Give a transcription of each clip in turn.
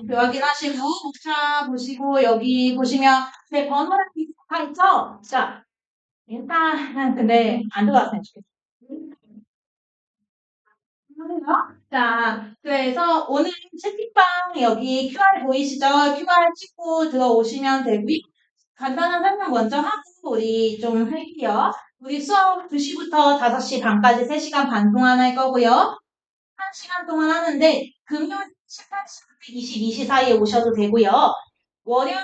표 확인하시고, 목차 보시고, 여기 보시면, 네, 번호랑 다 있죠? 자, 일단, 근데, 안 들어왔으면 좋겠어요. 자, 그래서 오늘 채팅방 여기 QR 보이시죠? QR 찍고 들어오시면 되고요. 간단한 설명 먼저 하고 우리 좀 할게요. 우리 수업 2시부터 5시 반까지 3시간 반 동안 할 거고요. 1시간 동안 하는데 금요일 18시, 22시 사이에 오셔도 되고요. 월요일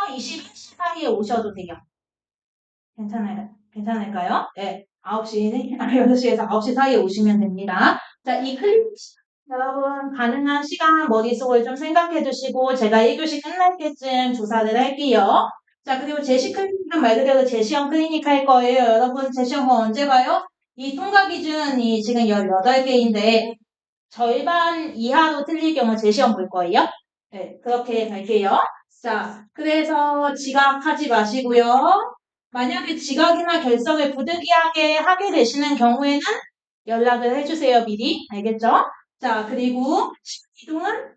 21시 사이에 오셔도 돼요. 괜찮을까요? 네. 9시, 6시에서 9시 사이에 오시면 됩니다. 자, 이 클립, 여러분, 가능한 시간 머릿속을 좀 생각해 두시고, 제가 1교시 끝날 때쯤 조사를 할게요. 자, 그리고 제시 클리닉은 말 그대로 제시형 클리닉 할 거예요. 여러분, 제시형 거 언제 봐요? 이 통과 기준이 지금 18개인데, 절반 이하로 틀릴 경우 제시형 볼 거예요. 네, 그렇게 갈게요. 자, 그래서 지각하지 마시고요. 만약에 지각이나 결석을 부득이하게 하게 되시는 경우에는 연락을 해주세요, 미리. 알겠죠? 자, 그리고 이동은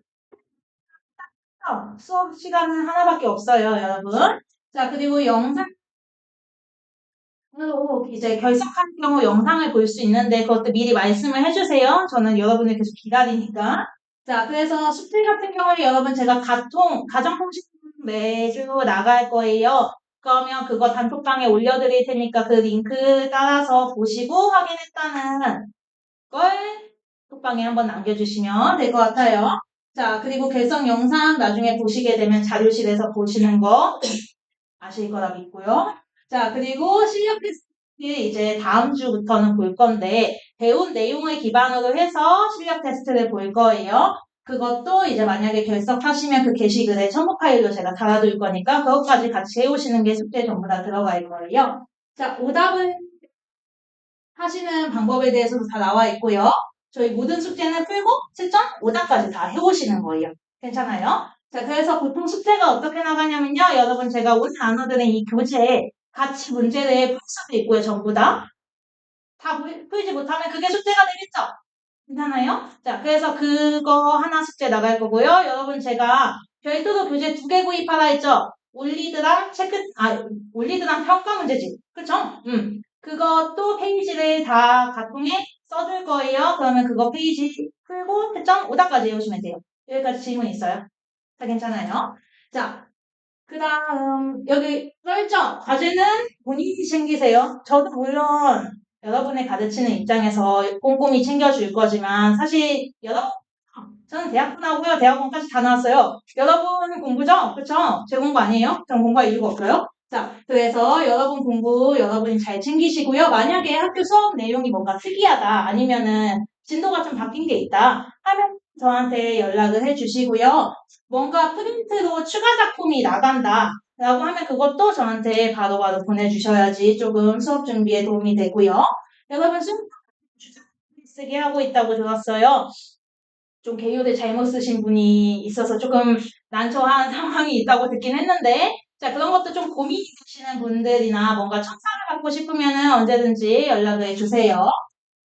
수업 시간은 하나밖에 없어요, 여러분. 자, 그리고 영상으로 이제 결석한 경우 영상을 볼 수 있는데 그것도 미리 말씀을 해주세요. 저는 여러분을 계속 기다리니까. 자, 그래서 숙제 같은 경우에 여러분 제가 가정통신 매주 나갈 거예요. 그러면 그거 단톡방에 올려드릴 테니까 그 링크 따라서 보시고 확인했다는 걸 톡방에 한번 남겨주시면 될 것 같아요. 자, 그리고 결석 영상 나중에 보시게 되면 자료실에서 보시는 거 아실 거라 믿고요. 자, 그리고 실력 테스트 이제 다음 주부터는 볼 건데, 배운 내용을 기반으로 해서 실력 테스트를 볼 거예요. 그것도 이제 만약에 결석하시면 그 게시글에 첨부 파일로 제가 달아둘 거니까 그것까지 같이 해오시는 게 숙제 전부 다 들어갈 거예요. 자, 오답을 하시는 방법에 대해서도 다 나와 있고요. 저희 모든 숙제는 풀고 채점, 오답까지 다 해오시는 거예요. 괜찮아요? 자, 그래서 보통 숙제가 어떻게 나가냐면요. 여러분, 제가 오늘 나눠드린 이 교재에 같이 문제를 풀 수도 있고요. 전부 다. 다 풀지 못하면 그게 숙제가 되겠죠? 괜찮아요? 자, 그래서 그거 하나 숙제 나갈 거고요. 여러분, 제가 별도로 교재 2개 구입하라 했죠? 올리드랑 평가 문제집. 그쵸? 그것도 페이지를 다 가통에 써줄 거예요. 그러면 그거 페이지 풀고 채점 오답까지 해오시면 돼요. 여기까지 질문 있어요? 다 괜찮아요? 자, 그 다음, 여기 써있죠? 과제는 본인이 챙기세요. 저도 물론 여러분의 가르치는 입장에서 꼼꼼히 챙겨줄 거지만, 사실 여러분, 저는 대학교 나오고요. 대학원까지 다 나왔어요. 여러분 공부죠? 그쵸? 제 공부 아니에요? 전 공부할 이유가 없어요. 자, 그래서 여러분 공부 여러분이 잘 챙기시고요. 만약에 학교 수업 내용이 뭔가 특이하다, 아니면은 진도가 좀 바뀐 게 있다 하면 저한테 연락을 해주시고요. 뭔가 프린트로 추가 작품이 나간다 라고 하면 그것도 저한테 바로바로 보내주셔야지 조금 수업 준비에 도움이 되고요. 여러분 수업 쓰게 하고 있다고 들었어요. 좀 개요를 잘못 쓰신 분이 있어서 조금 난처한 상황이 있다고 듣긴 했는데, 자, 그런 것도 좀 고민이 되시는 분들이나 뭔가 첨삭을 받고 싶으면은 언제든지 연락을 주세요.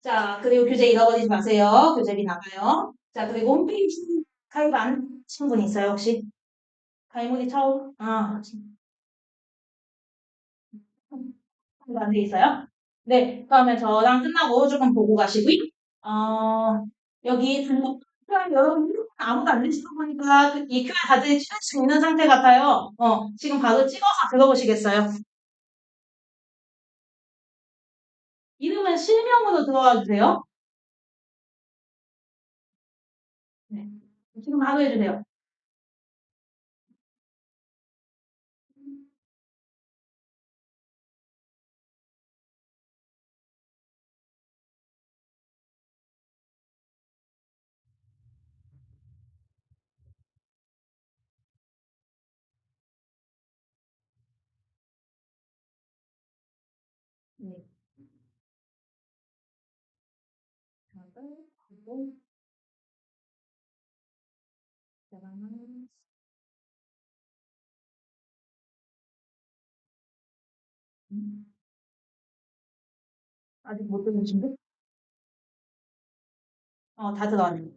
자, 그리고 교재 잃어버리지 마세요. 교재비 나가요. 자, 그리고 홈페이지 가입 안 하신 분 있어요, 혹시? 가입문이 처음, 안 돼 있어요? 네, 그러면 저랑 끝나고 조금 보고 가시고요. 여기 여러분 아무도 안 되시는 거 보니까 이 QR 다들 찍을 수 있는 상태 같아요. 지금 바로 찍어서 들어보시겠어요? 이름은 실명으로 들어와 주세요. 네. 지금 바로 해주세요. 네. 그리고 그다음은 음, 아직 못 들으신데? 다 들어왔네요.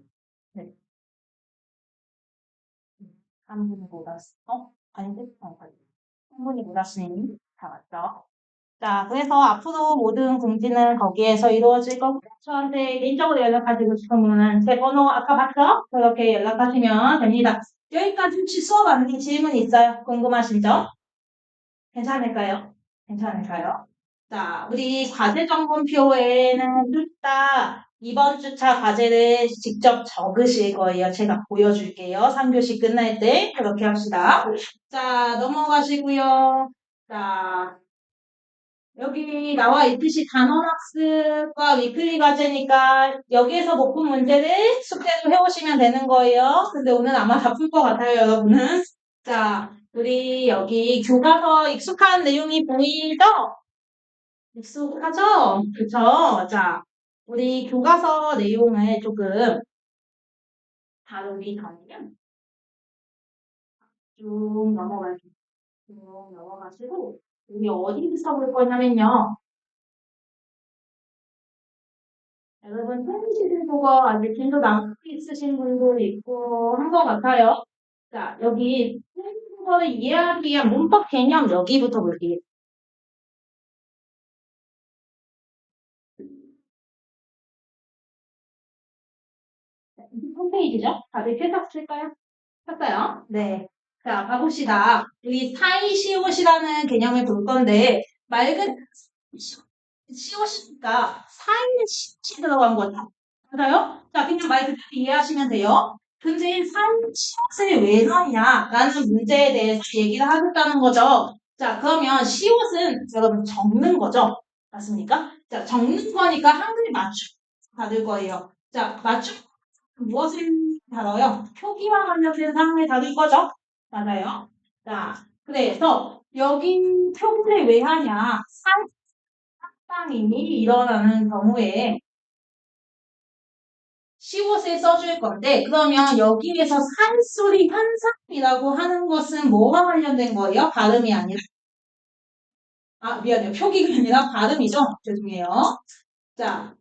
네. 한 분이 못 왔어. 아닌데? 아니. 한 분이 못 왔으니 다 왔죠. 자, 그래서 앞으로 모든 공지는 거기에서 이루어질 거고, 저한테 개인적으로 연락하시고 싶으면 제 번호 아까 봤죠? 그렇게 연락하시면 됩니다. 여기까지 혹시 수업 안에 질문 있어요? 궁금하신 점? 괜찮을까요? 괜찮을까요? 자, 우리 과제 점검표에는 뚝딱 이번 주차 과제를 직접 적으실 거예요. 제가 보여줄게요. 3교시 끝날 때 그렇게 합시다. 자, 넘어가시고요. 자, 여기 나와 있듯이 단원학습과 위클리 과제니까 여기에서 못 푼 문제를 숙제로 해오시면 되는 거예요. 근데 오늘 아마 다 풀 것 같아요, 여러분은. 자, 우리 여기 교과서 익숙한 내용이 보이죠? 익숙하죠? 그쵸? 자, 우리 교과서 내용을 조금 다루기 전에 쭉 넘어가시고, 우리 어디부터 볼 거냐면요. 여러분, 편지를 보고 아직 진도 남고 있으신 분도 있고 한 것 같아요. 자, 여기 편지를 이해하기 위한 문법 개념 여기부터 볼게요. 홈페이지죠? 다들 켜셨을까요? 켰어요? 네. 자, 가봅시다. 우리 사이시옷이라는 개념을 볼 건데 말 그대로 시옷이니까 사이는 시옷이 들어간 거죠. 맞아요? 자, 그냥 말 그대로 이해하시면 돼요. 근데 사이는 시옷을 왜 넣냐라는 문제에 대해서 얘기를 하겠다는 거죠. 자, 그러면 시옷은 여러분 적는 거죠. 맞습니까? 자, 적는 거니까 한글 맞춤 받을 거예요. 자, 맞춤 무엇을 다뤄요? 표기와 관련된 사항을 다룰 거죠? 맞아요. 자, 그래서 여기 표기를 왜 하냐? 상상임이 일어나는 경우에 시옷을 써줄 건데, 그러면 여기에서 산소리 현상이라고 하는 것은 뭐와 관련된 거예요? 발음이 아니라? 미안해요. 표기가 아니라 발음이죠? 죄송해요. 자,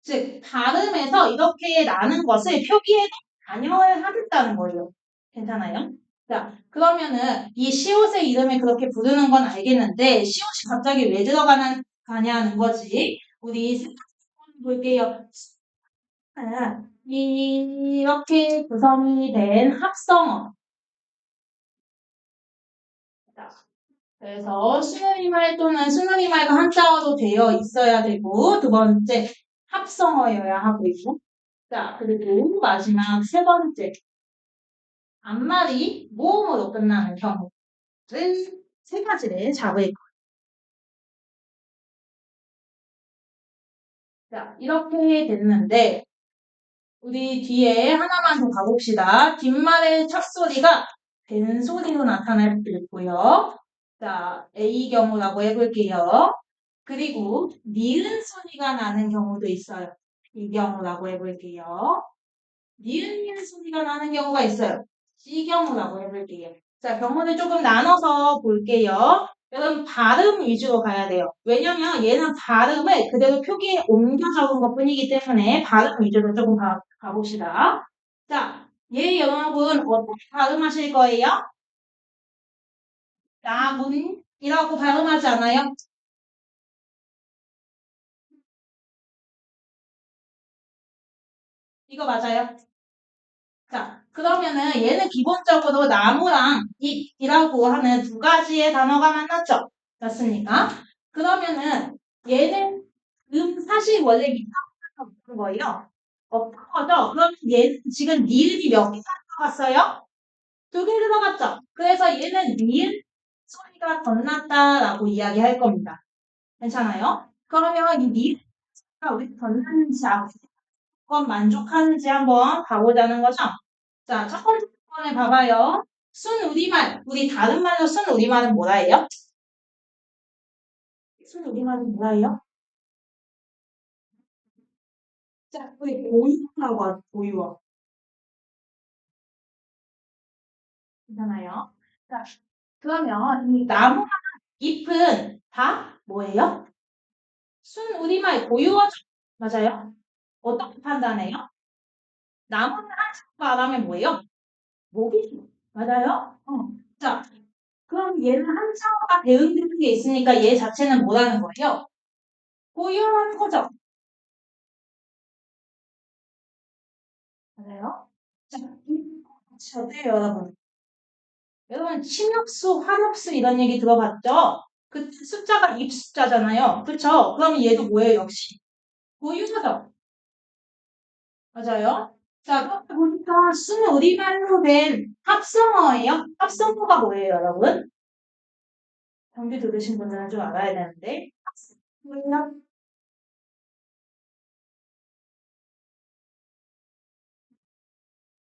즉, 발음에서 이렇게 나는 것을 표기에 반영을 하겠다는 거예요. 괜찮아요? 자, 그러면은 이 시옷의 이름을 그렇게 부르는 건 알겠는데, 시옷이 갑자기 왜 가냐는 거지. 우리 볼게요. 이렇게 구성이 된 합성어. 자, 그래서 시누리말 또는 순우리말과 한자어로 되어 있어야 되고, 두 번째, 합성어여야 하고 있고, 자, 그리고 마지막 세 번째, 앞말이 모음으로 끝나는 경우를 세 가지를 잡을 거예요. 자, 이렇게 됐는데, 우리 뒤에 하나만 더 가봅시다. 뒷말의 첫 소리가 된 소리로 나타날 수도 있고요. 자, A 경우라고 해볼게요. 그리고 니은 소리가 나는 경우도 있어요. 이 경우라고 해볼게요. 니은 소리가 나는 경우가 있어요. C 경우라고 해볼게요. 자, 경우를 조금 나눠서 볼게요. 여러분 발음 위주로 가야 돼요. 왜냐면 얘는 발음을 그대로 표기에 옮겨 적은 것 뿐이기 때문에 발음 위주로 조금 가봅시다. 자, 얘 여러분 어떻게 발음하실 거예요? 나문이라고 발음하지 않아요? 이거 맞아요? 자, 그러면은 얘는 기본적으로 나무랑 잎이라고 하는 두 가지의 단어가 만났죠? 맞습니까? 그러면은 얘는 사실 원래 밑단어가 없는 거예요. 없는 거죠? 그럼 얘는 지금 니은이 몇 개 들어갔어요? 두 개 들어갔죠? 그래서 얘는 니은 소리가 덧났다라고 이야기할 겁니다. 괜찮아요? 그러면 이 니은가 왜 덧났는지 그건 만족하는지 한번 가보자는 거죠? 자, 첫 번째 번에 봐봐요. 순우리말. 우리 다른 말로 순우리말은 뭐라 해요? 순우리말은 뭐라 해요? 자, 우리 고유라고 하죠. 고유어. 괜찮아요? 자, 그러면 이 나무랑 잎은 다 뭐예요? 순우리말 고유어죠. 맞아요? 어떻게 판단해요? 나무는 한자로 말하면 뭐예요? 목이죠. 맞아요? 자, 그럼 얘는 한자어가 대응되는 게 있으니까 얘 자체는 뭐라는 거예요? 고유라는 거죠. 맞아요? 자, 같이 어때요, 여러분? 여러분, 침역수, 화력수 이런 얘기 들어봤죠? 그 숫자가 입숫자잖아요. 그쵸? 그럼 얘도 뭐예요, 역시? 고유하죠? 맞아요? 자, 그렇게 보니까 수는 우리말로 된 합성어예요. 합성어가 뭐예요, 여러분? 경기 들으신 분들은 좀 알아야 되는데. 합성어요?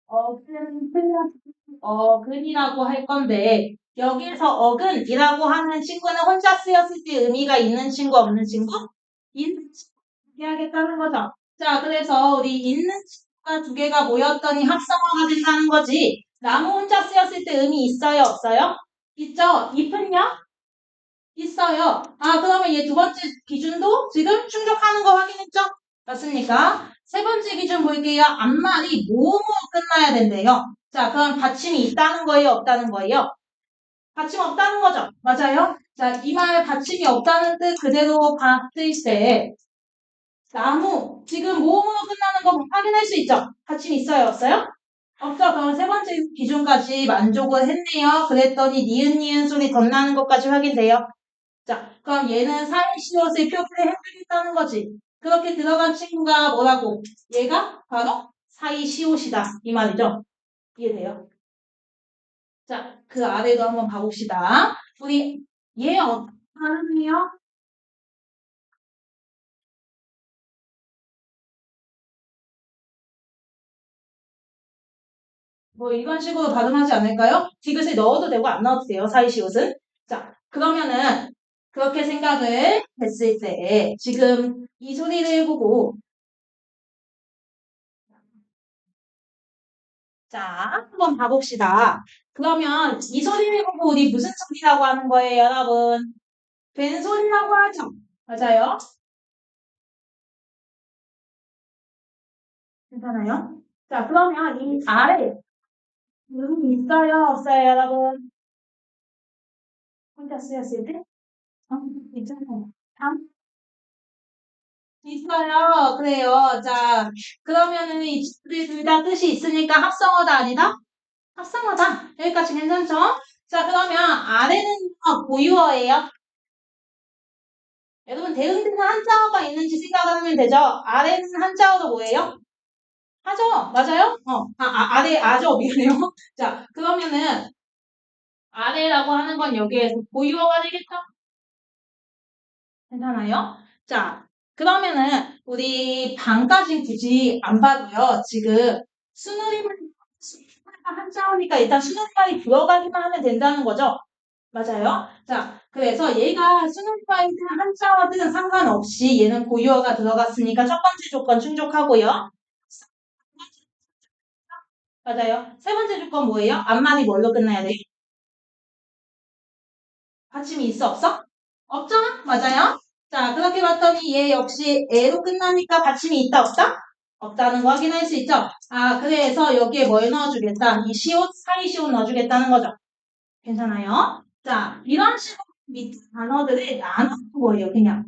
어근, 어근이라고 할 건데, 여기에서 어근이라고 하는 친구는 혼자 쓰였을 때 의미가 있는 친구, 없는 친구? 있는 친구 이야기했다는 거죠. 자, 그래서 우리 있는 친구가 두 개가 모였더니 합성어가 된다는 거지. 나무 혼자 쓰였을 때 의미 있어요, 없어요? 있죠? 잎은요? 있어요. 아, 그러면 얘 두 번째 기준도 지금 충족하는 거 확인했죠? 맞습니까? 세 번째 기준 볼게요. 앞말이 뭐뭐 끝나야 된대요. 자, 그럼 받침이 있다는 거예요, 없다는 거예요? 받침 없다는 거죠. 맞아요? 자, 이 말 받침이 없다는 뜻 그대로 봤을 때 나무 지금 뭐뭐 끝나는 거 확인할 수 있죠? 받침 있어요, 없어요? 없죠. 그럼 세 번째 기준까지 만족을 했네요. 그랬더니 니은 소리 덧나는 것까지 확인돼요. 자, 그럼 얘는 사이시옷의 표기를 해주겠다는 거지. 그렇게 들어간 친구가 뭐라고? 얘가 바로 사이시옷이다. 이 말이죠. 이해돼요? 자, 그 아래도 한번 봐봅시다. 우리 얘 어떤 발음이에요? 뭐 이런 식으로 발음하지 않을까요? 디귿에 넣어도 되고 안 넣어도 돼요. 사이시옷은. 자, 그러면은 그렇게 생각을 했을 때 지금 이 소리를 보고 자, 한번 봐봅시다. 그러면 이 소리를 보고 우리 무슨 소리라고 하는 거예요, 여러분? 벤소리라고 하죠. 맞아요? 괜찮아요? 자, 그러면 이 아래 음이 있어요, 없어요, 여러분? 혼자 쓰였을 때? 어, 있잖아요. 당? 있어요. 그래요. 자, 그러면은 이 친구들 둘 다 뜻이 있으니까 합성어다 아니다? 합성어다. 여기까지 괜찮죠? 자, 그러면 아래는 고유어예요. 여러분 대응되는 한자어가 있는지 생각을 하면 되죠. 아래는 한자어도 뭐예요? 하죠. 맞아요? 아래 아죠. 미안해요. 자, 그러면은 아래라고 하는 건 여기에서 고유어가 되겠죠? 괜찮아요? 자, 그러면은 우리 방까지 굳이 안 봐도요. 지금 수누리말 수누리가 한자어니까 일단 수누리말이 들어가기만 하면 된다는 거죠. 맞아요. 자, 그래서 얘가 수능파이든 한자어든 상관없이 얘는 고유어가 들어갔으니까 첫 번째 조건 충족하고요. 맞아요. 세 번째 조건 뭐예요? 앞말이 뭘로 끝나야 돼? 받침이 있어, 없어? 없죠? 맞아요. 자, 그렇게 봤더니 얘 역시 애로 끝나니까 받침이 있다, 없다? 없다는 거 확인할 수 있죠? 아, 그래서 여기에 뭘 넣어주겠다? 이 시옷, 사이 시옷 넣어주겠다는 거죠. 괜찮아요? 자, 이런 식으로 밑 단어들을 나누는 거예요, 그냥.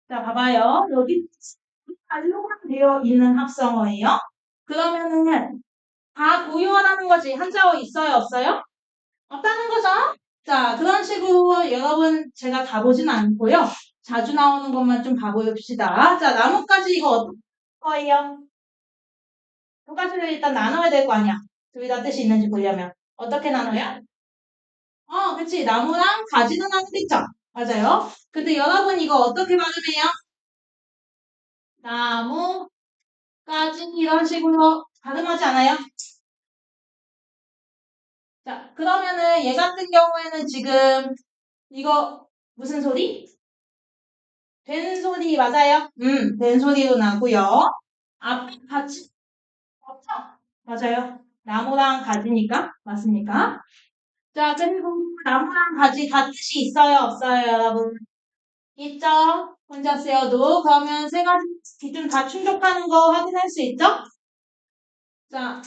자, 봐봐요. 여기 완료가 되어 있는 합성어예요. 그러면은 다 고유어라는 거지. 한자어 있어요, 없어요? 없다는 거죠. 자, 그런 식으로 여러분 제가 다 보진 않고요. 자주 나오는 것만 좀 봐봅시다. 자, 나뭇가지 이거 어떤 거예요? 두 가지를 일단 나눠야 될 거 아니야. 둘 다 뜻이 있는지 보려면. 어떻게 나눠요? 그치. 나무랑 가지는 나누겠죠. 맞아요. 근데 여러분 이거 어떻게 발음해요? 나무, 까지 이런 식으로 발음하지 않아요? 자, 그러면은 얘 같은 경우에는 지금 이거 무슨 소리? 된 소리 맞아요? 된 소리로 나고요. 앞에 같이 없죠? 맞아요. 나무랑 가지니까 맞습니까? 자, 그리고 나무랑 가지 다 뜻이 있어요, 없어요, 여러분? 있죠? 혼자 쓰여도 그러면 세 가지 기준 다 충족하는 거 확인할 수 있죠? 자,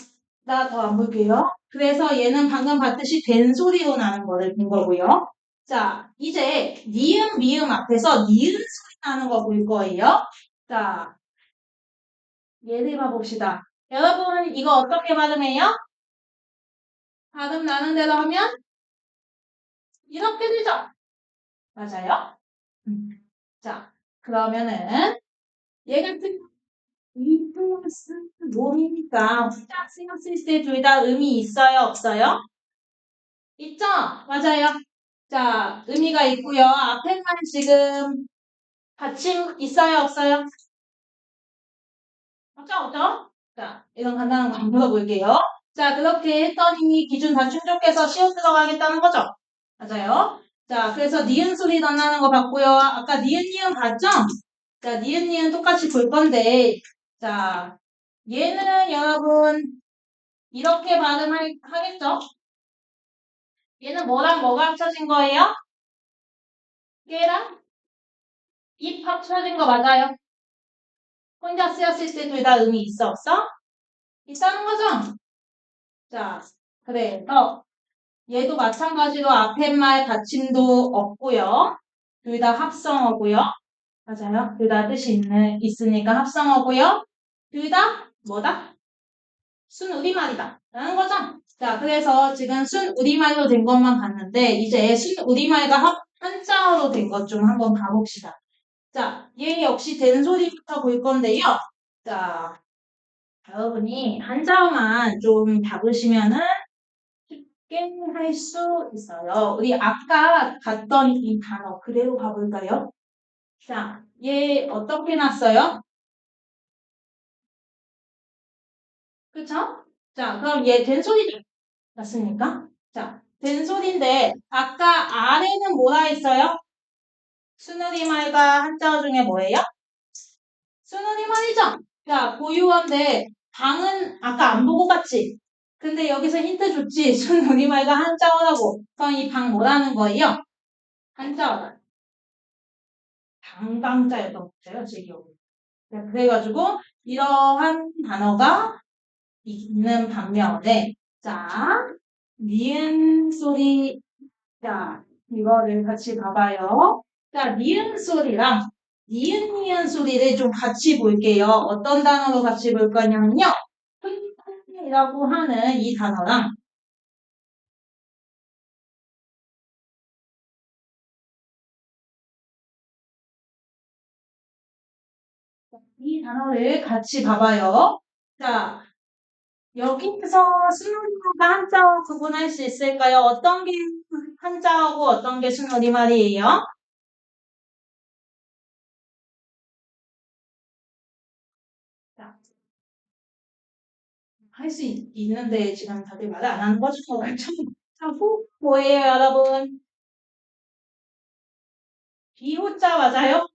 나 더 안 볼게요. 그래서 얘는 방금 봤듯이 된 소리로 나는 거를 본 거고요. 자, 이제 니은, 미음 앞에서 니은 소리 나는 거 볼 거예요. 자, 예를 봐봅시다. 여러분, 이거 어떻게 발음해요? 발음 나는 대로 하면 이렇게 되죠? 맞아요? 음. 자, 그러면은 얘 같은 이플러스 몸이니까 후자 쓰였을 때 둘 다 의미 있어요? 없어요? 있죠? 맞아요. 자, 의미가 있고요. 앞에만 지금 받침 있어요? 없어요? 없죠? 없죠? 자, 이런 간단한 거 한번 물어볼게요. 자, 그렇게 했더니 기준 다 충족해서 시험 들어가겠다는 거죠? 맞아요. 자, 그래서 니은 소리 나는 거 봤고요. 아까 니은, 니은 봤죠? 자, 니은, 니은 똑같이 볼 건데, 자, 얘는 여러분, 이렇게 발음하겠죠? 얘는 뭐랑 뭐가 합쳐진 거예요? 깨랑 입 합쳐진 거 맞아요? 혼자 쓰였을 때 둘 다 의미 있어, 없어? 있다는 거죠? 자, 그래서 얘도 마찬가지로 앞에 말 받침도 없고요. 둘 다 합성어고요. 맞아요. 둘 다 뜻이 있으니까 합성어고요. 둘 다 뭐다? 순우리말이다. 라는 거죠. 자, 그래서 지금 순우리말로 된 것만 봤는데 이제 순우리말과 한자어로 된 것 좀 한번 봐봅시다. 자, 얘 역시 된소리부터 볼 건데요. 자, 여러분이 한자어만 좀 잡으시면은 쉽게 할 수 있어요. 우리 아까 봤던 이 단어 그대로 가볼까요? 자, 얘 어떻게 났어요? 그쵸? 자, 그럼 얘 된소리죠. 맞습니까? 자, 된소리인데 아까 아래는 뭐라 했어요? 순우리말과 한자어 중에 뭐예요? 순우리말이죠? 자, 고유어인데 방은 아까 안 보고 갔지? 근데 여기서 힌트 줬지? 순우리말과 한자어라고. 그럼 이 방 뭐라는 거예요? 한자어다. 방방자였던 것 같아요, 제 기억에. 네, 그래가지고 이러한 단어가 있는 반면에 자, 니은 소리 자, 이거를 같이 봐봐요. 자, 니은 소리랑 니은 소리를 좀 같이 볼게요. 어떤 단어로 같이 볼 거냐면요. 이라고 하는 이 단어랑 이 단어를 같이 봐봐요. 자, 여기서 순우리말과 한자어 구분할 수 있을까요? 어떤 게 한자어고 어떤 게 순우리말이에요? 자, 할 수 있는데 지금 다들 말을 안 하는 거죠? 자, 후 뭐예요, 여러분? 비호자 맞아요?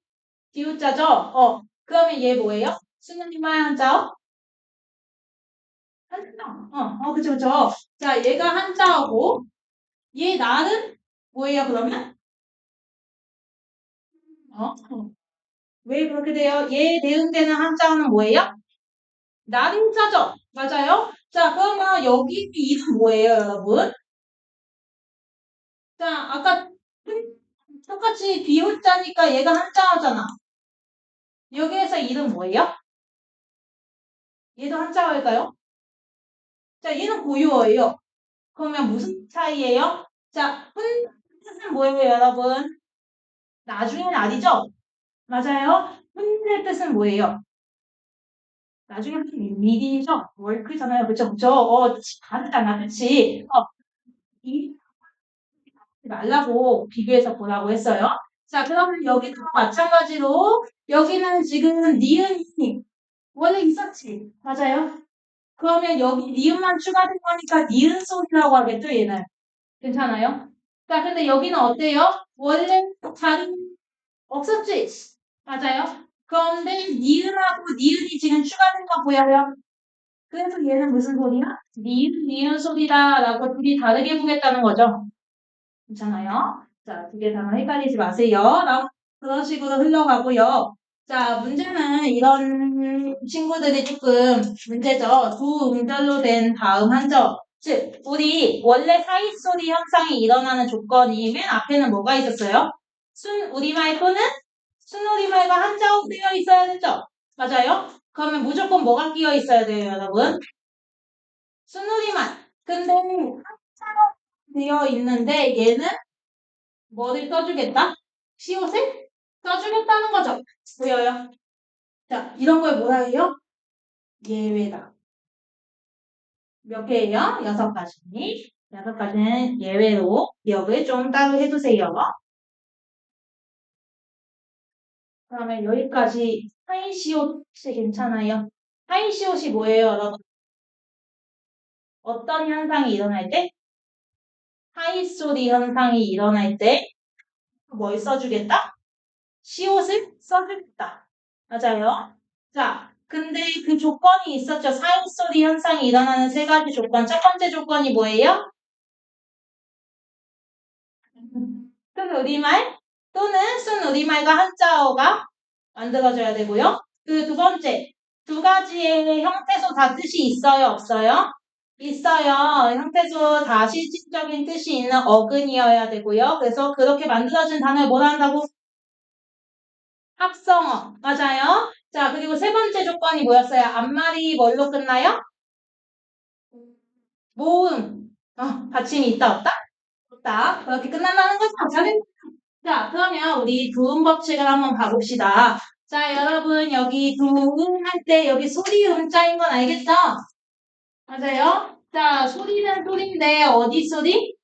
비호자죠? 그러면 얘 뭐예요? 순우리말 한자어? 한자어. 그쵸, 그쵸. 자, 얘가 한자어고 얘 날은 뭐예요, 그러면? 왜 그렇게 돼요? 얘 대응되는 한자어는 뭐예요? 날인자죠? 맞아요? 자, 그러면 여기 이름 뭐예요, 여러분? 자, 아까 똑같이 비호자니까 얘가 한자어잖아. 여기에서 이름 뭐예요? 얘도 한자어일까요? 자, 얘는 고유어예요. 그러면 무슨 차이예요? 자, 뜻은 뭐예요, 여러분? 나중에는 아니죠? 맞아요. 훈의 뜻은 뭐예요? 나중에는 미리죠? 월크잖아요. 그쵸, 그쵸? 다르잖아. 그치? 이 말라고 비교해서 보라고 했어요. 자, 그러면 여기도 마찬가지로 여기는 지금 니은이 원래 있었지. 맞아요? 그러면 여기 니은만 추가된 거니까 니은 소리라고 하겠죠, 얘는. 괜찮아요? 자, 근데 여기는 어때요? 원래 자리 없었지? 맞아요? 그런데 니은하고 니은이 지금 추가된 거 보여요? 그래서 얘는 무슨 소리야? 니은, 니은 소리다라고 둘이 다르게 보겠다는 거죠. 괜찮아요? 자, 두 개 다 헷갈리지 마세요. 그런 식으로 흘러가고요. 자, 문제는 이런 친구들이 조금 문제죠. 두 음절로 된 다음 한절. 즉, 우리 원래 사이소리 현상이 일어나는 조건이 맨 앞에는 뭐가 있었어요? 순 우리말 또는 순 우리말과 한자어 되어 있어야 되죠? 맞아요? 그러면 무조건 뭐가 끼어 있어야 돼요, 여러분? 순 우리말. 근데 한자어 되어 있는데 얘는 뭐를 써주겠다? 시옷을 써주겠다는 거죠. 보여요? 자, 이런 걸 뭐라 해요? 예외다. 몇 개예요? 6가지. 6가지는 예외로 기억을 좀 따로 해두세요. 그러면 여기까지 하이시옷이 괜찮아요? 하이시옷이 뭐예요, 여러분? 어떤 현상이 일어날 때? 하이소리 현상이 일어날 때 뭘 써주겠다? 시옷을 써주겠다. 맞아요? 자, 근데 그 조건이 있었죠. 사이소리 현상이 일어나는 3가지 조건. 첫 번째 조건이 뭐예요? 순 우리말 또는 순 우리말과 한자어가 만들어져야 되고요. 그 두 번째, 2가지의 형태소 다 뜻이 있어요, 없어요? 있어요. 형태소 다 실질적인 뜻이 있는 어근이어야 되고요. 그래서 그렇게 만들어진 단어를 뭐라 한다고? 합성어. 맞아요. 자, 그리고 3번째 조건이 뭐였어요? 앞말이 뭘로 끝나요? 모음. 받침이 있다, 없다? 없다. 그렇게 끝난다는 거죠. 자, 그러면 우리 두음 법칙을 한번 봐봅시다. 자, 여러분, 여기 두음 할 때 여기 소리 음자인 건 알겠죠? 맞아요? 자, 소리는 소리인데 어디 소리?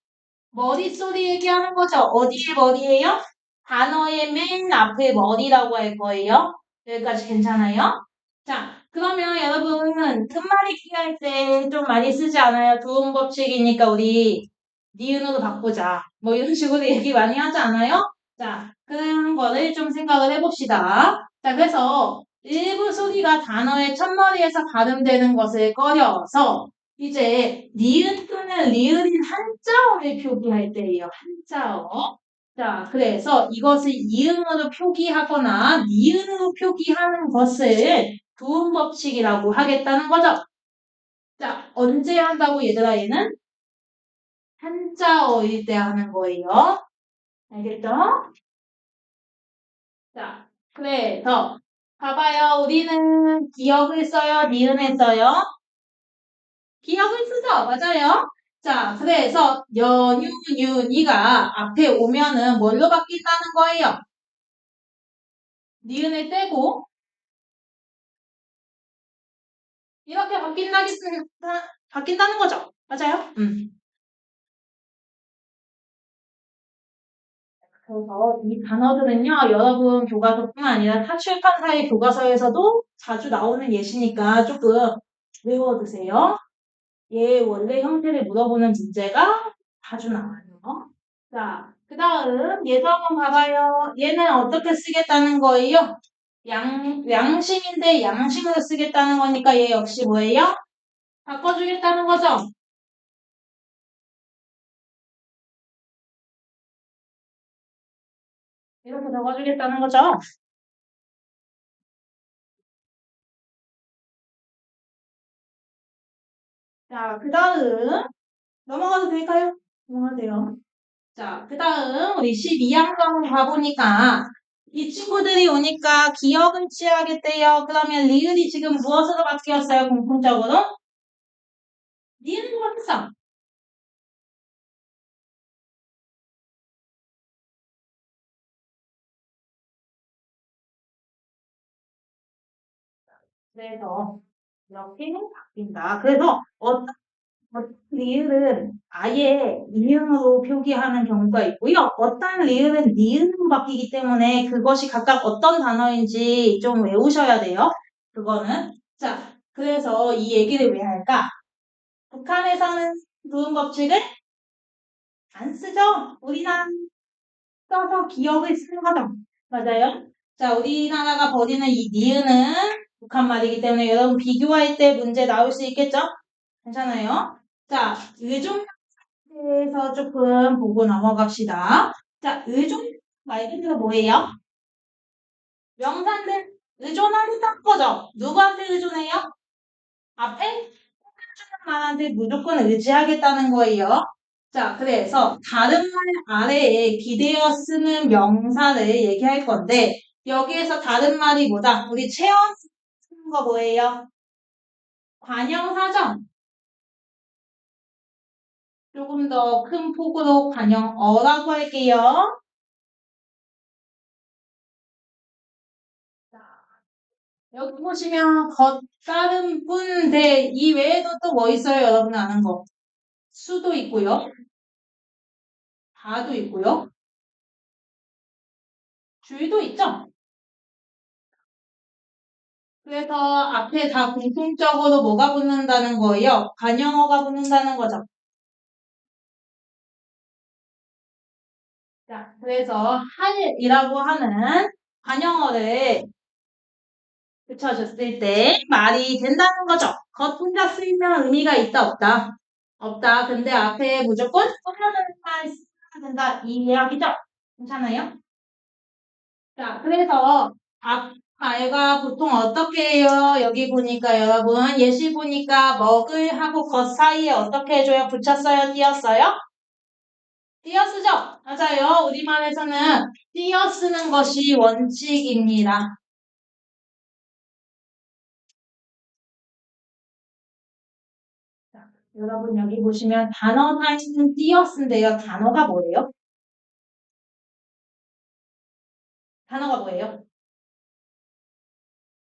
머릿소리 얘기하는 거죠. 어디의 머리예요? 단어의 맨 앞에 머리라고 할 거예요. 여기까지 괜찮아요? 자, 그러면 여러분, 끝말잇기 할 때 좀 많이 쓰지 않아요? 두음 법칙이니까 우리 니은으로 바꾸자. 뭐 이런 식으로 얘기 많이 하지 않아요? 자, 그런 거를 좀 생각을 해봅시다. 자, 그래서 일부 소리가 단어의 첫머리에서 발음되는 것을 꺼려서 이제 니은 또는 리을인 한자어를 표기할 때예요. 한자어. 자, 그래서 이것을 이응으로 표기하거나 니은으로 표기하는 것을 두음 법칙이라고 하겠다는 거죠. 자, 언제 한다고 얘들아 얘는? 한자어일 때 하는 거예요. 알겠죠? 자, 그래서 봐봐요. 우리는 기억을 써요? 니은을 써요? 기억을 쓰죠. 맞아요. 자, 그래서 연유, 윤이가 앞에 오면은 뭘로 바뀐다는 거예요? 니은을 떼고 이렇게 바뀐다는 거죠. 맞아요? 그래서 이 단어들은요, 여러분 교과서뿐만 아니라 타출판사의 교과서에서도 자주 나오는 예시니까 조금 외워두세요. 얘 원래 형태를 물어보는 문제가 자주 나와요. 자, 그 다음 얘도 한번 봐봐요. 얘는 어떻게 쓰겠다는 거예요? 양심인데 양심으로 쓰겠다는 거니까 얘 역시 뭐예요? 바꿔주겠다는 거죠? 이렇게 적어주겠다는 거죠? 자, 그 다음 넘어가도 될까요? 넘어가도 돼요. 자, 그 다음 우리 12항점 가보니까 이 친구들이 오니까 기억을 취하겠대요. 그러면 리을이 지금 무엇으로 바뀌었어요? 공통적으로? 리을로 바뀌었어. 그래서 이렇게 바뀐다. 그래서 어떤 리을은 아예 이응으로 표기하는 경우가 있고요. 어떤 리을은 니은으로 바뀌기 때문에 그것이 각각 어떤 단어인지 좀 외우셔야 돼요. 그거는. 자, 그래서 이 얘기를 왜 할까? 북한에서는 부음 법칙을 안 쓰죠? 우리나라 써서 기억을 쓰는 거죠. 맞아요? 자, 우리나라가 버리는 이 니은은 북한 말이기 때문에 여러분 비교할 때 문제 나올 수 있겠죠? 괜찮아요? 자, 의존 대해서 조금 보고 넘어갑시다. 자, 의존 말 그대로 뭐예요? 명사인데 의존하겠다는 거죠. 누구한테 의존해요? 앞에 해주는 말한테 무조건 의지하겠다는 거예요. 자, 그래서 다른 말 아래에 기대어 쓰는 명사를 얘기할 건데 여기에서 다른 말이 뭐다? 우리 체험 쓰는 거 뭐예요? 관형사죠? 조금 더 큰 폭으로 관형어라고 할게요. 자, 여기 보시면 다른 뿐인데 이 외에도 또 뭐 있어요? 여러분 아는 거. 수도 있고요. 다도 있고요. 줄도 있죠? 그래서 앞에 다 공통적으로 뭐가 붙는다는 거예요? 관형어가 붙는다는 거죠. 자, 그래서 할이라고 하는 관형어를 붙여줬을 때 말이 된다는 거죠. 겉 혼자 쓰이면 의미가 있다, 없다? 없다. 근데 앞에 무조건 꾸며주는 말 써야 된다. 이 이야기죠. 괜찮아요? 자, 그래서 앞 말과 보통 어떻게 해요? 여기 보니까 여러분 예시 보니까 먹을 하고 것 사이에 어떻게 해줘요? 붙였어요? 띄었어요? 띄어쓰죠? 맞아요. 우리말에서는 띄어쓰는 것이 원칙입니다. 자, 여러분 여기 보시면 단어 사이는 띄어쓴데요. 단어가 뭐예요? 단어가 뭐예요?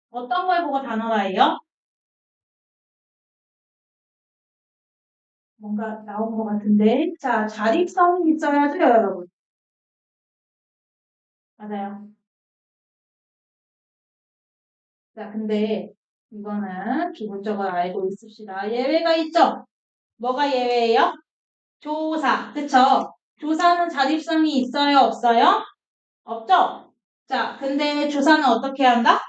어떤 걸 보고 단어라 해요? 뭔가 나온 것 같은데. 자, 자립성이 있어야죠, 여러분. 맞아요. 자, 근데 이거는 기본적으로 알고 있읍시다. 예외가 있죠? 뭐가 예외예요? 조사. 그쵸? 조사는 자립성이 있어요? 없어요? 없죠? 자, 근데 조사는 어떻게 한다?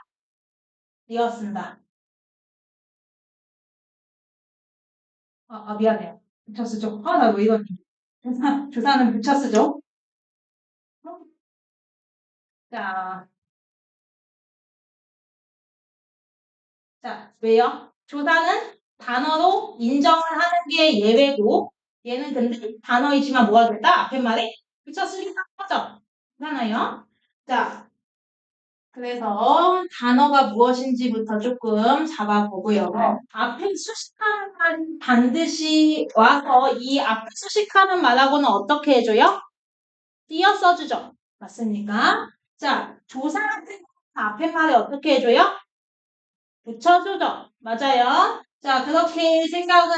띄어쓴다. 미안해요. 붙여쓰죠. 나 왜 이러니? 조사는 붙여쓰죠. 자, 자, 왜요? 조사는 단어로 인정을 하는 게 예외고, 얘는 근데 단어이지만 뭐가 됐다? 앞에 말에 붙여쓰기가 하죠. 괜찮아요? 자, 그래서 단어가 무엇인지부터 조금 잡아보고요. 앞에 수식하는 말이 반드시 와서 이 앞에 수식하는 말하고는 어떻게 해줘요? 띄어 써주죠. 맞습니까? 자, 조사 같은 경우는 앞에 말에 어떻게 해줘요? 붙여주죠. 맞아요. 자, 그렇게 생각을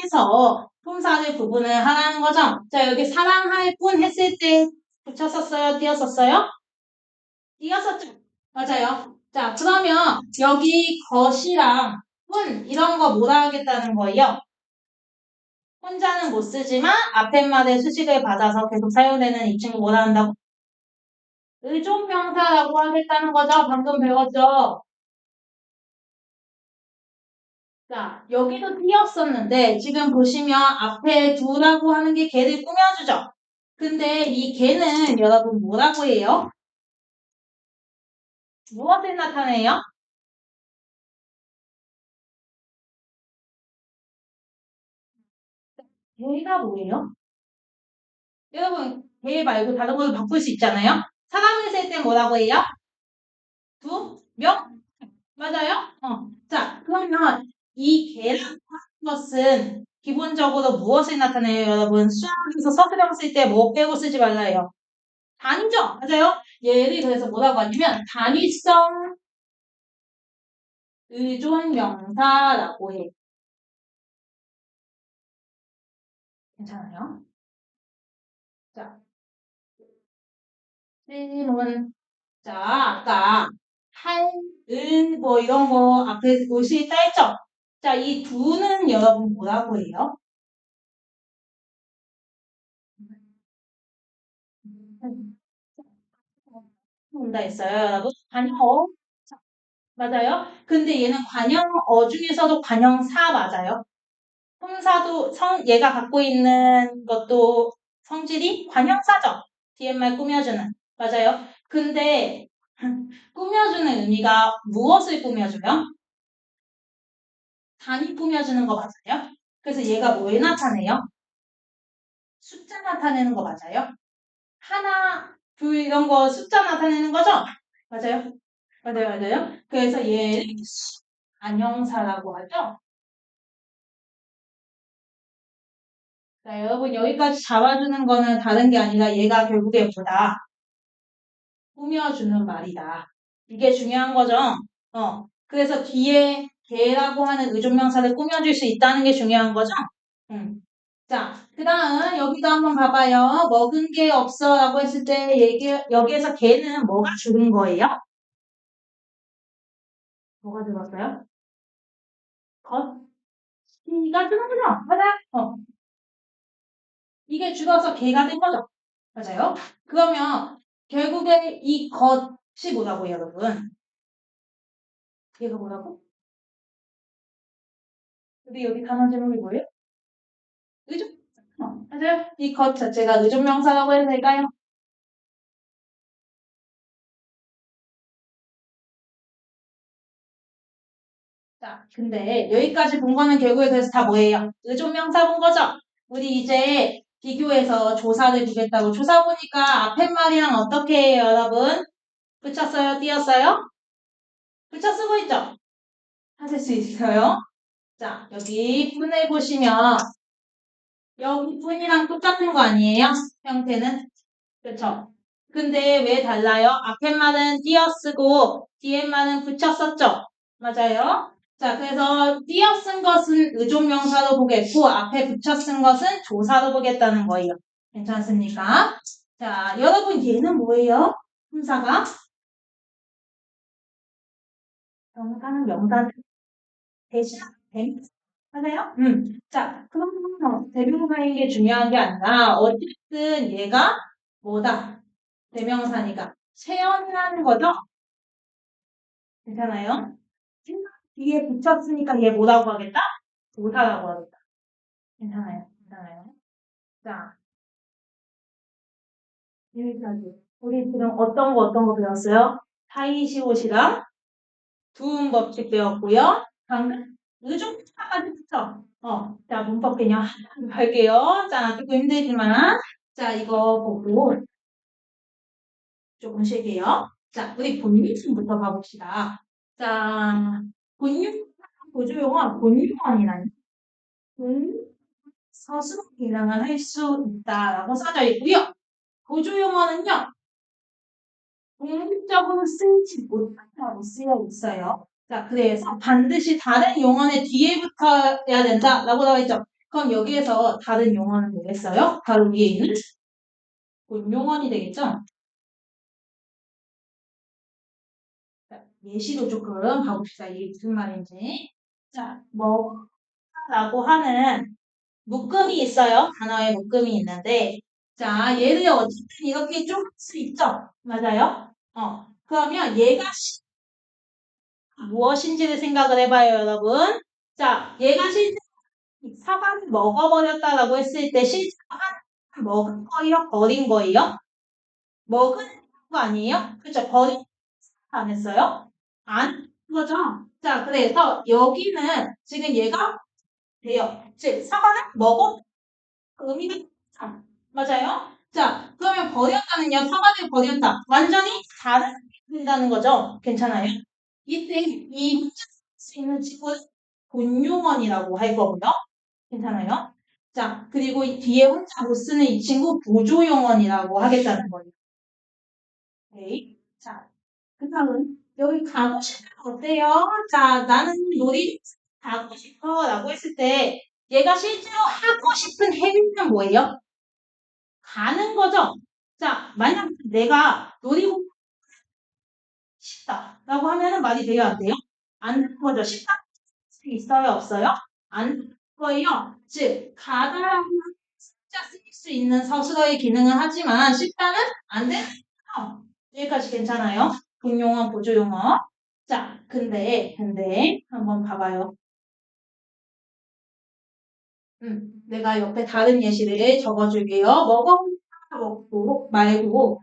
해서 품사를 구분을 하라는 거죠. 자, 여기 사랑할 뿐 했을 때 붙였었어요? 띄었었어요? 띄었었죠. 맞아요. 자, 그러면 여기 것이랑 뿐 이런 거 뭐라 하겠다는 거예요? 혼자는 못 쓰지만 앞에 말에 수식을 받아서 계속 사용되는 이 친구 뭐라 한다고? 의존명사라고 하겠다는 거죠. 방금 배웠죠. 자, 여기도 띄었었는데 지금 보시면 앞에 두라고 하는 게 걔를 꾸며주죠. 근데 이 걔는 여러분 뭐라고 해요? 무엇을 나타내요? 걔가 뭐예요? 여러분 걔 말고 다른 걸로 바꿀 수 있잖아요. 사람을 쓸 때 뭐라고 해요? 두, 명? 맞아요? 자, 그러면 이 걔라고 하는 것은 기본적으로 무엇을 나타내요, 여러분? 수학에서 서술형 쓸 때 뭐 빼고 쓰지 말라요. 단위죠? 맞아요? 얘를 그래서 뭐라고 하냐면 단위성 의존명사라고 해. 괜찮아요? 자, 질문. 자, 아까 할, 뭐 이런 거 앞에 옷이 따있죠? 자, 이 두는 여러분 뭐라고 해요? 온다 했어요, 여러분. 관형어. 맞아요? 근데 얘는 관형어 중에서도 관형사 맞아요? 품사도 얘가 갖고 있는 것도 성질이 관형사죠. 뒤에 말 꾸며주는. 맞아요. 근데 꾸며주는 의미가 무엇을 꾸며줘요? 단위 꾸며주는 거 맞아요? 그래서 얘가 뭘 나타내요? 숫자 나타내는 거 맞아요? 하나, 둘 이런 거 숫자 나타내는 거죠? 맞아요? 맞아요. 그래서 얘를 안형사라고 하죠? 자, 여러분 여기까지 잡아주는 거는 다른 게 아니라 얘가 결국에 뭐다? 꾸며주는 말이다. 이게 중요한 거죠? 그래서 뒤에 걔라고 하는 의존명사를 꾸며줄 수 있다는 게 중요한 거죠? 음. 자, 그 다음 여기도 한번 봐봐요. 먹은 게 없어 라고 했을 때 여기에서 걔는 뭐가 죽은 거예요? 뭐가 죽었어요? 겉이가 죽은 거죠? 맞아요? 이게 죽어서 개가 된 거죠? 맞아요? 그러면 결국에 이 겉이 뭐라고요, 여러분? 얘가 뭐라고? 우리 여기 단어 제목이 뭐예요? 의존? 맞아요? 이 것 자체가 의존명사라고 해도 될까요? 자, 근데 여기까지 본 거는 결국에 그래서 다 뭐예요? 의존명사 본 거죠? 우리 이제 비교해서 조사를 보겠다고 조사 보니까 앞에 말이랑 어떻게 해요, 여러분? 붙였어요? 띄었어요? 붙여 쓰고 있죠? 하실 수 있어요? 자, 여기 분을 보시면 여기 분이랑 똑같은 거 아니에요? 형태는? 그렇죠? 근데 왜 달라요? 앞에 말은 띄어쓰고 뒤에 말은 붙였었죠? 맞아요? 자, 그래서 띄어쓴 것은 의존명사로 보겠고 앞에 붙여쓴 것은 조사로 보겠다는 거예요. 괜찮습니까? 자, 여러분 얘는 뭐예요? 품사가? 명사는 명사 대신 대명사. 맞아요? 자, 그럼 대명사인 게 중요한 게 아니라 어쨌든 얘가 뭐다? 대명사니까 체험이라는 거죠? 괜찮아요? 뒤에 붙였으니까 얘 뭐라고 하겠다? 조사라고 하겠다. 괜찮아요. 괜찮아요. 자, 여기까지. 우리 지금 어떤 거 배웠어요? 타이시옷이랑 두음 법칙 배웠고요. 방금 의존까지 붙여. 자, 문법 그냥 하나 할게요. 자, 조금 힘들지만. 자, 이거 보고 조금 쉴게요. 자, 우리 본유부터 가봅시다. 자, 본유, 보조용어, 본유원이라는 스스로 기능을 할 수 있다라고 써져 있고요. 보조용어는요, 공식적으로 쓰이지 못한다고 쓰여 있어요. 자, 그래서 반드시 다른 용어의 뒤에 붙어야 된다라고 나와 있죠. 그럼 여기에서 다른 용어는 뭐겠어요? 바로 위에 있는 본용어이 되겠죠? 자, 예시로 조금 봐봅시다. 이게 무슨 말인지. 자, 뭐라고 하는 묶음이 있어요. 단어에 묶음이 있는데, 자, 얘를 어쨌든 이렇게 쭉 할 수 있죠? 맞아요? 그러면 얘가 무엇인지를 생각을 해봐요, 여러분. 자, 얘가 실제 사과를 먹어버렸다라고 했을 때 실제로 먹은 거예요? 버린 거예요? 먹은 거 아니에요? 그죠? 버린 거 안 했어요? 안 거죠? 자, 그래서 여기는 지금 얘가 돼요. 즉, 사과를 먹어 그 의미가 참 맞아요? 자, 그러면 버렸다는요. 사과를 버렸다. 완전히 다른 된다는 거죠. 괜찮아요? 이때 이 수 있는 친구는 본용원이라고 할 거고요. 괜찮아요? 자, 그리고 이 뒤에 혼자 못 쓰는 이 친구 보조용원이라고 하겠다는 거예요. 오케이. 자, 그 다음은 여기 가고 싶은 거 어때요? 자, 나는 놀이 가고 싶어 라고 했을 때 얘가 실제로 하고 싶은 행위는 뭐예요? 가는 거죠. 자, 만약 내가 놀이공원 싶다라고 하면은 말이 돼요, 안 돼요? 안 되는 거죠. 싶다 수 있어요, 없어요? 안 되는 거예요. 즉, 가다라고 숫자 쓰일 수 있는 서술어의 기능은 하지만 싶다는 안 되는 거죠. 여기까지 괜찮아요? 분용어, 보조용어. 자, 근데 한번 봐봐요. 내가 옆에 다른 예시를 적어줄게요. 먹고 말고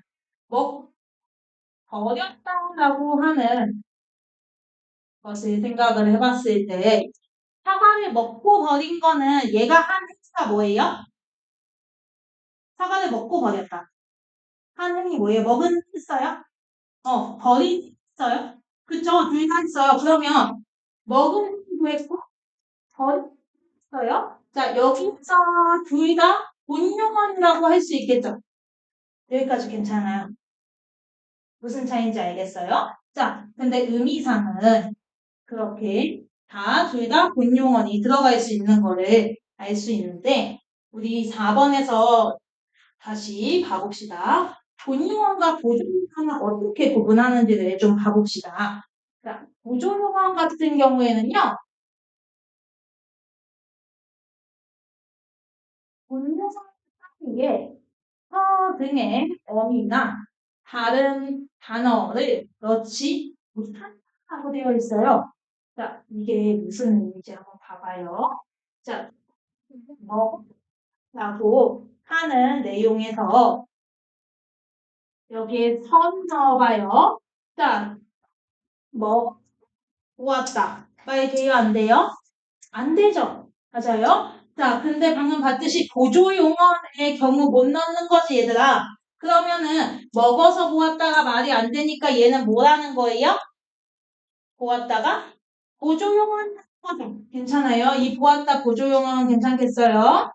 먹 버렸다라고 하는 것을 생각을 해봤을 때 사과를 먹고 버린 거는 얘가 한 행위가 뭐예요? 사과를 먹고 버렸다. 한 행위 뭐예요? 먹은 했어요? 버린 했어요? 그쵸? 둘 다 했어요. 그러면 먹은 도 했고 버린 했어요? 자, 여기서 둘 다 본용언이라고 할 수 있겠죠? 여기까지 괜찮아요. 무슨 차이인지 알겠어요? 자, 근데 의미상은 그렇게 다 둘 다 본용언이 들어갈 수 있는 거를 알 수 있는데 우리 4번에서 다시 봐봅시다. 본용언과 보조용언을 어떻게 구분하는지를 좀 봐봅시다. 자, 보조용언 같은 경우에는요. 본용언 사이에 혀 등의 어미나 다른 단어를 넣지 못한다고 되어 있어요. 자, 이게 무슨 의미인지 한번 봐봐요. 자, 뭐라고 하는 내용에서 여기에 선 넣어봐요. 자, 뭐 모았다. 말 돼요, 안 돼요? 안 되죠. 맞아요? 자, 근데 방금 봤듯이 보조용어의 경우 못 넣는 거지, 얘들아. 그러면은 먹어서 보았다가 말이 안 되니까 얘는 뭐라는 거예요? 보았다가 보조용어는 거죠. 괜찮아요? 이 보았다 보조용어는 괜찮겠어요?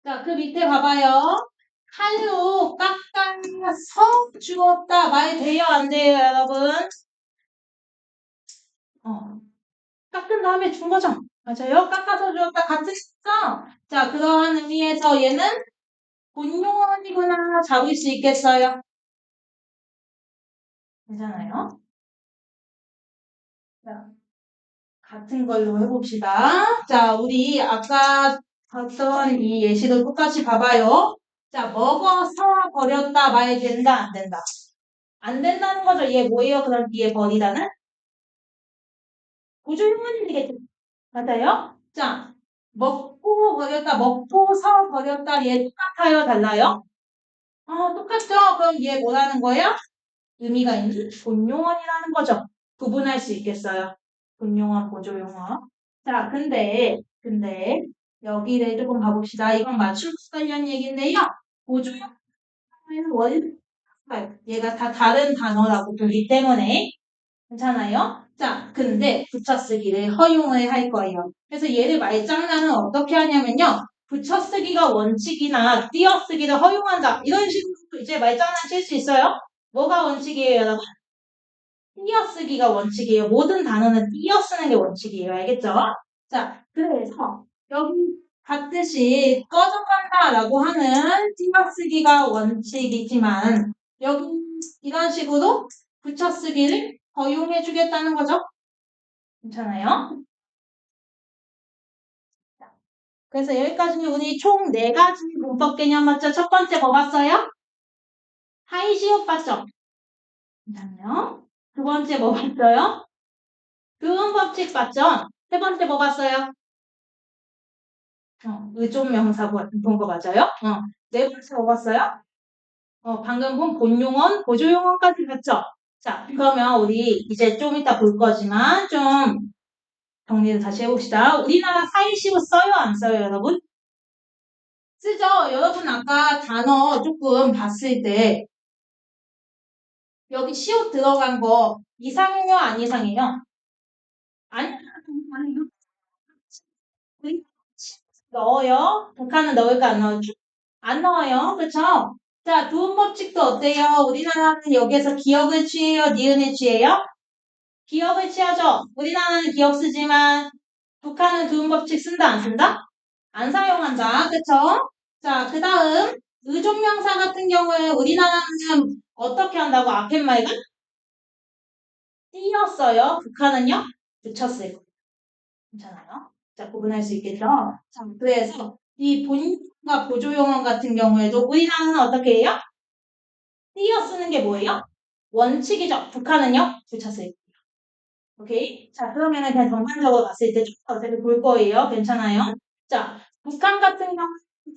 자, 그 밑에 봐봐요. 칼로 깎아서 주었다. 말 돼요, 안 돼요, 여러분? 어. 깎은 다음에 준 거죠. 맞아요? 깎아서 주었다. 같은 시죠? 자, 그러한 의미에서 얘는 본용어이구나 잡을 수 있겠어요? 괜찮아요? 자, 같은 걸로 해봅시다. 자, 우리 아까 봤던 이 예시도 똑같이 봐봐요. 자, 먹어서 버렸다 말 된다, 안 된다? 안 된다는 거죠. 얘 뭐예요? 그럼 뒤에 버리다는? 보조용어는 되겠죠. 맞아요? 자, 먹고 버렸다, 먹고서 버렸다, 얘 똑같아요? 달라요? 똑같죠? 그럼 얘 뭐라는 거예요? 의미가 있는 본용어이라는 거죠. 구분할 수 있겠어요. 본용어, 보조용어. 자, 근데, 여기를 조금 봐봅시다. 이건 맞춤 관련 얘기인데요. 보조용어는 원, 얘가 다 다른 단어라고 보기 때문에 괜찮아요? 자, 근데 붙여쓰기를 허용을 할 거예요. 그래서 얘를 말장난은 어떻게 하냐면요. 붙여쓰기가 원칙이나 띄어쓰기를 허용한다. 이런 식으로 이제 말장난 칠 수 있어요. 뭐가 원칙이에요, 여러분? 띄어쓰기가 원칙이에요. 모든 단어는 띄어쓰는 게 원칙이에요. 알겠죠? 자, 그래서 여기 봤듯이 꺼져간다라고 하는 띄어쓰기가 원칙이지만 여기 이런 식으로 붙여쓰기를 허용해 주겠다는 거죠. 괜찮아요? 그래서 여기까지는 우리 총 4가지 문법 개념 맞죠? 첫 번째 뭐 봤어요? 하이시옷 봤죠? 괜찮아요? 두 번째 뭐 봤어요? 교훈 법칙 봤죠? 세 번째 뭐 봤어요? 의존 명사 본 거 맞아요? 네 번째 뭐 봤어요? 방금 본 본용언, 보조용언까지 봤죠? 자, 그러면 우리 이제 좀 이따 볼 거지만 좀 정리를 다시 해봅시다. 우리나라 사이시옷 써요, 안 써요, 여러분? 쓰죠? 여러분 아까 단어 조금 봤을 때 여기 시옷 들어간 거 이상해요, 안 이상해요? 아니, 아니, 넣어요? 북한은 넣을까 안 넣을까? 안 넣어요. 그쵸? 자, 두음 법칙도 어때요? 우리나라는 여기에서 기억을 취해요? 니은을 취해요? 기억을 취하죠? 우리나라는 기억 쓰지만 북한은 두음 법칙 쓴다, 안 쓴다? 안 사용한다. 그쵸? 자, 그 다음 의존명사 같은 경우에 우리나라는 어떻게 한다고? 앞에 말과 띄었어요. 북한은요? 붙였을 거예요. 괜찮아요? 자, 구분할 수 있겠죠? 자, 그래서 이 본용과 보조용어 같은 경우에도 우리나라는 어떻게 해요? 띄어 쓰는 게 뭐예요? 원칙이죠. 북한은요? 붙였을 거예요. 오케이? 자, 그러면은 그냥 전반적으로 봤을 때 좀 더 볼 거예요. 괜찮아요? 자, 북한 같은 경우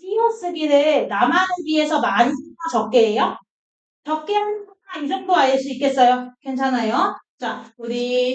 띄어쓰기를 남한에 비해서 많이 해요, 적게 해요? 적게 하는 이 정도 알 수 있겠어요? 괜찮아요? 자, 우리